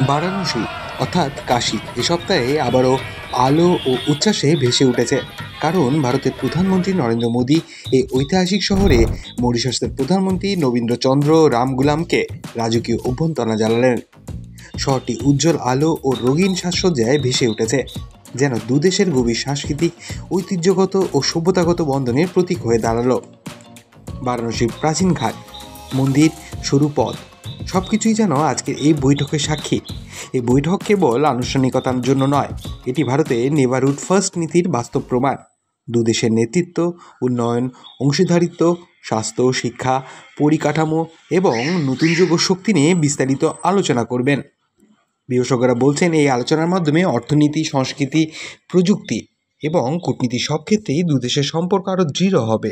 বারাণসী অর্থাৎ কাশী এ সপ্তাহে আবারও আলো ও উচ্ছ্বাসে ভেসে উঠেছে, কারণ ভারতের প্রধানমন্ত্রী নরেন্দ্র মোদী এই ঐতিহাসিক শহরে মরিশাসের প্রধানমন্ত্রী নবীন্দ্রচন্দ্র রামগুলামকে রাজকীয় অভ্যর্থনা জানালেন। শহরটি উজ্জ্বল আলো ও রঙিন সাজসজ্জায় ভেসে উঠেছে, যেন দুদেশের গভীর সাংস্কৃতিক, ঐতিহ্যগত ও সভ্যতাগত বন্ধনের প্রতীক হয়ে দাঁড়ালো। বারাণসীর প্রাচীন ঘাট, মন্দির, সরু পথ সবকিছুই যেন আজকের এই বৈঠকের সাক্ষী। এই বৈঠক কেবল আনুষ্ঠানিকতার জন্য নয়, এটি ভারতের নেভারহুড ফার্স্ট নীতির বাস্তব প্রমাণ। দুদেশের নেতৃত্ব, উন্নয়ন, অংশীদারিত্ব, স্বাস্থ্য, শিক্ষা, পরিকাঠামো এবং নতুন যুগ ও শক্তি নিয়ে বিস্তারিত আলোচনা করবেন। বিশেষজ্ঞরা বলছেন, এই আলোচনার মাধ্যমে অর্থনীতি, সংস্কৃতি, প্রযুক্তি এবং কূটনীতি সব ক্ষেত্রেই দুদেশের সম্পর্ক আরও দৃঢ় হবে।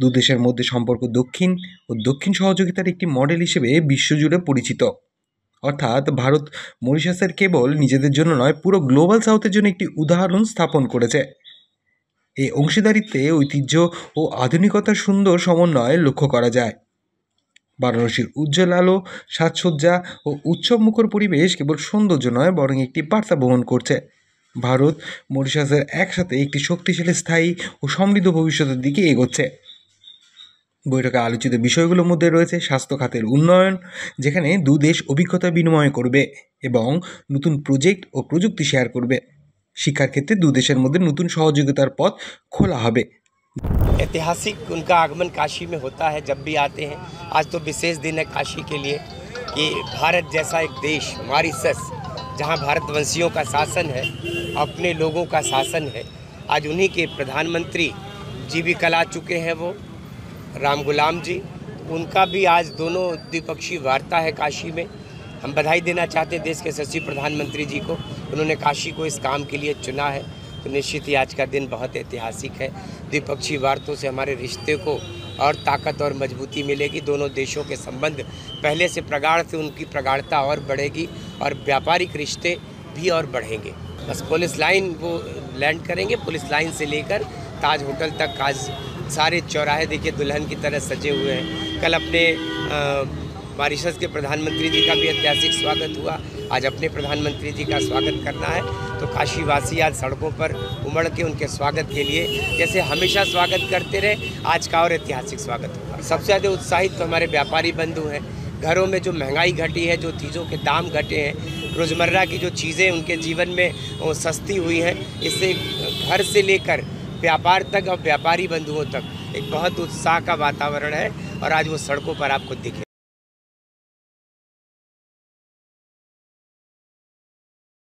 দুদেশের মধ্যে সম্পর্ক দক্ষিণ সহযোগিতার একটি মডেল হিসেবে বিশ্বজুড়ে পরিচিত। অর্থাৎ ভারত মরিশাসের কেবল নিজেদের জন্য নয়, পুরো গ্লোবাল সাউথের জন্য একটি উদাহরণ স্থাপন করেছে। এই অংশীদারিত্বে ঐতিহ্য ও আধুনিকতার সুন্দর সমন্বয় লক্ষ্য করা যায়। বারাণসীর উজ্জ্বল আলো, সাজসজ্জা ও উৎসবমুখর পরিবেশ কেবল সৌন্দর্য নয়, বরং একটি বার্তা বহন করছে। ভারত মরিশাসের একসাথে একটি শক্তিশালী, স্থায়ী ও সমৃদ্ধ ভবিষ্যতের দিকে এগোচ্ছে। বৈঠকে আলোচিত বিষয়গুলোর মধ্যে রয়েছে স্বাস্থ্য খাতের উন্নয়ন, যেখানে দুদেশ অভিজ্ঞতা বিনিময় করবে এবং নতুন প্রজেক্ট ও প্রযুক্তি শেয়ার করবে। শিক্ষার ক্ষেত্রে দুদেশের মধ্যে নতুন সহযোগিতার পথ খোলা হবে। ऐतिहासिक उनका आगमन काशी में होता है जब भी आते हैं। आज तो विशेष दिन है काशी के लिए कि भारत जैसा एक देश मॉरिशस, जहां भारतवंशियों का शासन है, अपने लोगों का शासन है, आज उन्हीं के प्रधानमंत्री जी भी कल आ चुके हैं, वो राम गुलाम जी। उनका भी आज दोनों द्विपक्षीय वार्ता है काशी में। हम बधाई देना चाहते हैं देश के यशस्वी प्रधानमंत्री जी को, उन्होंने काशी को इस काम के लिए चुना है। तो निश्चित ही आज का दिन बहुत ऐतिहासिक है। द्विपक्षीय वार्तों से हमारे रिश्ते को और ताकत और मजबूती मिलेगी। दोनों देशों के संबंध पहले से प्रगाढ़ थे, उनकी प्रगाढ़ता और बढ़ेगी और व्यापारिक रिश्ते भी और बढ़ेंगे। बस पुलिस लाइन वो लैंड करेंगे, पुलिस लाइन से लेकर ताज होटल तक आज सारे चौराहे देखिए दुल्हन की तरह सजे हुए हैं। कल अपने मॉरिशस के प्रधानमंत्री जी का भी ऐतिहासिक स्वागत हुआ, आज अपने प्रधानमंत्री जी का स्वागत करना है। तो काशीवासी आज सड़कों पर उमड़ के उनके स्वागत के लिए जैसे हमेशा स्वागत करते रहे, आज का और ऐतिहासिक स्वागत होगा। सबसे ज़्यादा उत्साहित तो हमारे व्यापारी बंधु हैं। घरों में जो महंगाई घटी है, जो चीज़ों के दाम घटे हैं, रोज़मर्रा की जो चीज़ें उनके जीवन में वो सस्ती हुई हैं, इससे घर से लेकर व्यापार तक और व्यापारी बंधुओं तक एक बहुत उत्साह का वातावरण है और आज वो सड़कों पर आपको दिखे।